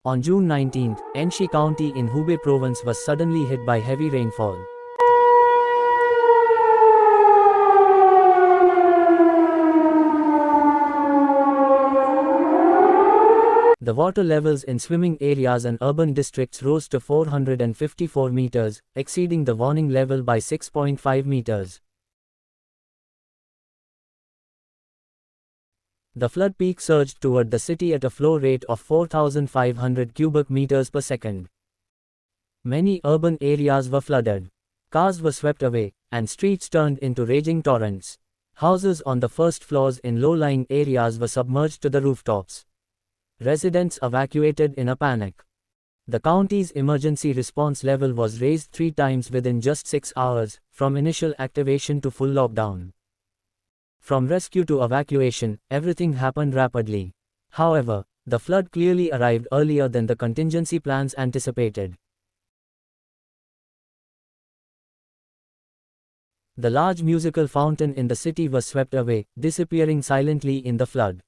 On June 19, Enshi County in Hubei province was suddenly hit by heavy rainfall. The water levels in swimming areas and urban districts rose to 454 meters, exceeding the warning level by 6.5 meters. The flood peak surged toward the city at a flow rate of 4,500 cubic meters per second. Many urban areas were flooded. Cars were swept away, and streets turned into raging torrents. Houses on the first floors in low-lying areas were submerged to the rooftops. Residents evacuated in a panic. The county's emergency response level was raised 3 times within just 6 hours, from initial activation to full lockdown. From rescue to evacuation, everything happened rapidly. However, the flood clearly arrived earlier than the contingency plans anticipated. The large musical fountain in the city was swept away, disappearing silently in the flood.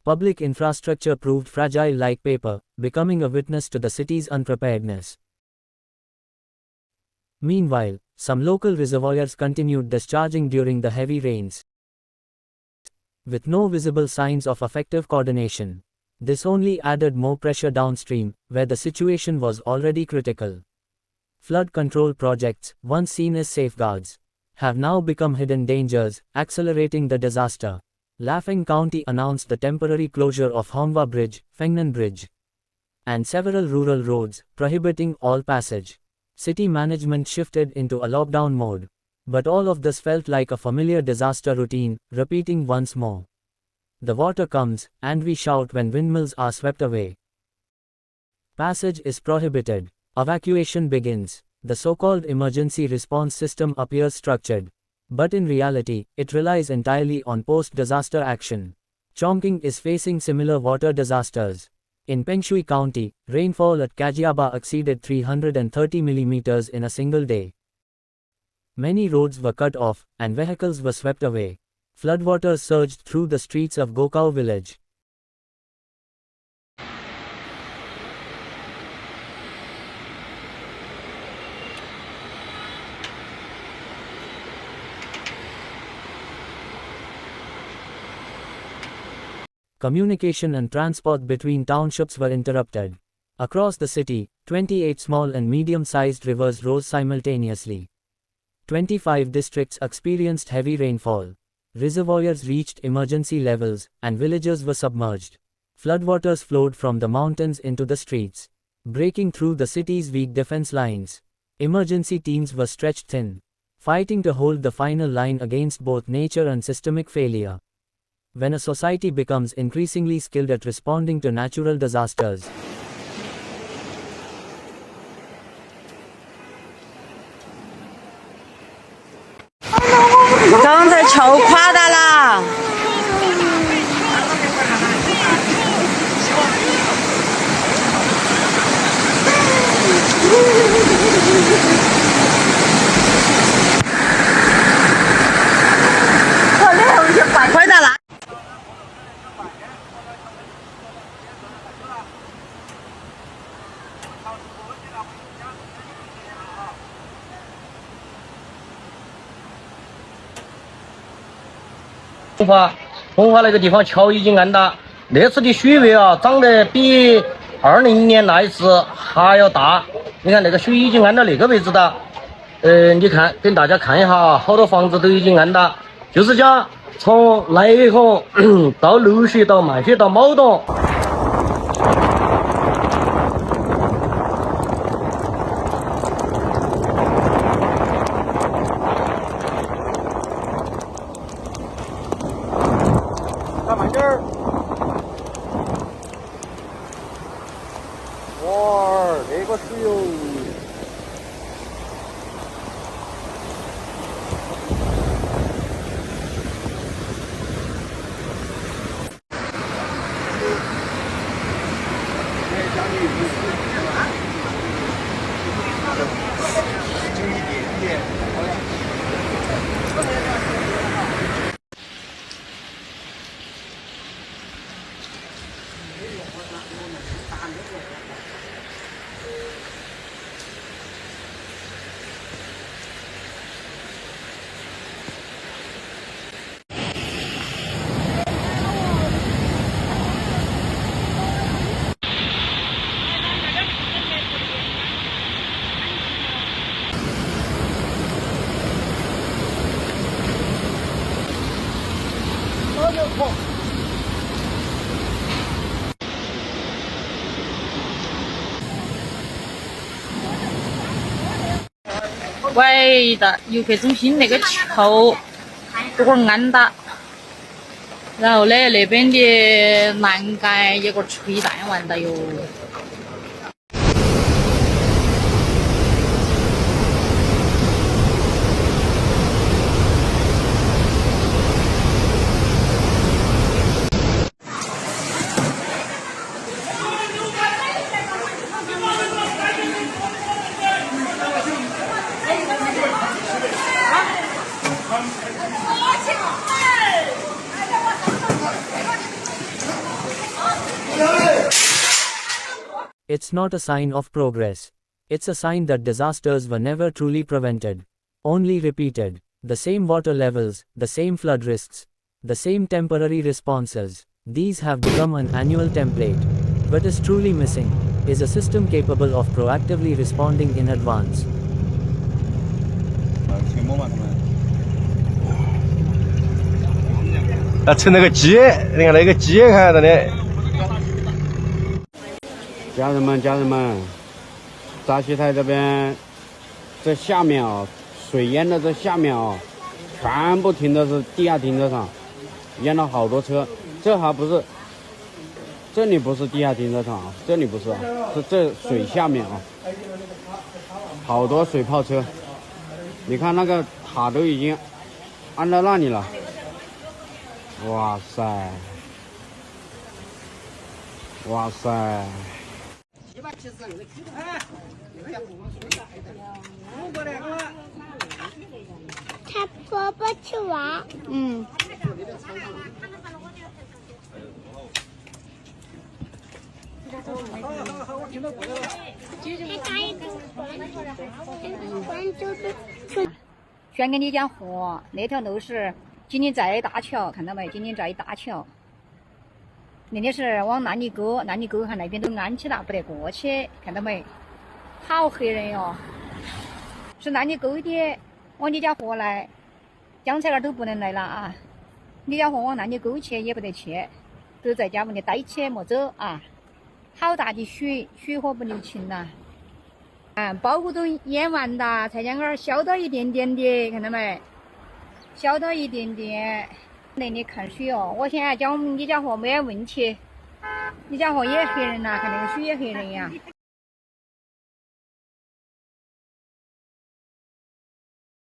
Public infrastructure proved fragile like paper, becoming a witness to the city's unpreparedness. Meanwhile, some local reservoirs continued discharging during the heavy rains, with no visible signs of effective coordination. This only added more pressure downstream, where the situation was already critical. Flood control projects, once seen as safeguards, have now become hidden dangers, accelerating the disaster. Lafang County announced the temporary closure of Honghua Bridge, Fengnan Bridge, and several rural roads, prohibiting all passage. City management shifted into a lockdown mode. But all of this felt like a familiar disaster routine, repeating once more. The water comes, and we shout when windmills are swept away. Passage is prohibited. Evacuation begins. The so-called emergency response system appears structured. But in reality, it relies entirely on post-disaster action. Chongqing is facing similar water disasters. In Pengshui County, rainfall at Kajiaba exceeded 330 mm in a single day. Many roads were cut off, and vehicles were swept away. Floodwaters surged through the streets of Gokao village. Communication and transport between townships were interrupted. Across the city, 28 small and medium-sized rivers rose simultaneously. 25 districts experienced heavy rainfall. Reservoirs reached emergency levels, and villages were submerged. Floodwaters flowed from the mountains into the streets, breaking through the city's weak defense lines. Emergency teams were stretched thin, fighting to hold the final line against both nature and systemic failure. When a society becomes increasingly skilled at responding to natural disasters,红花那个地方桥已经安了，那次的水位啊，涨得比2020年那一次还要大。你看那个水已经安到那个位置的，你看，给大家看一下啊，好多房子都已经安了，就是讲从内洪到陆水到漫水到毛洞。慢点儿！哇，这个水哟！喂的游客中心那个桥这会儿安打，然后呢那边的栏杆也给吹弹完了哟。It's not a sign of progress. It's a sign that disasters were never truly prevented, only repeated. The same water levels, the same flood risks, the same temporary responses. These have become an annual template. What is truly missing is a system capable of proactively responding in advance. 沉默嘛，他们。乘那个鸡，你看那个鸡，看到的。家人们，闸西台这边，这下面啊，水淹的这下面啊，全部停的是地下停车场，淹了好多车。这还不是，这里不是地下停车场啊，这里不是啊，是这水下面啊，好多水炮车。你看那个塔都已经安到那里了，哇塞，哇塞！他婆婆去玩。嗯。宣给李家河那条路是金陵寨大桥，看到没？金陵寨大桥。那天是往烂泥沟看那边都安起了，不得过去，看到没？好吓人哟！是烂泥沟的，往李家河来，江菜那儿都不能来了啊！李家河往烂泥沟去也不得去，都在家屋里待起莫走啊！好大的水，水火不留情呐！包谷都淹完了，才将儿小到一点点的，看到没？小到一点点。那里看水哦，我现在讲李家河没有问题，李家河也吓人呐，看那个水也吓人呀。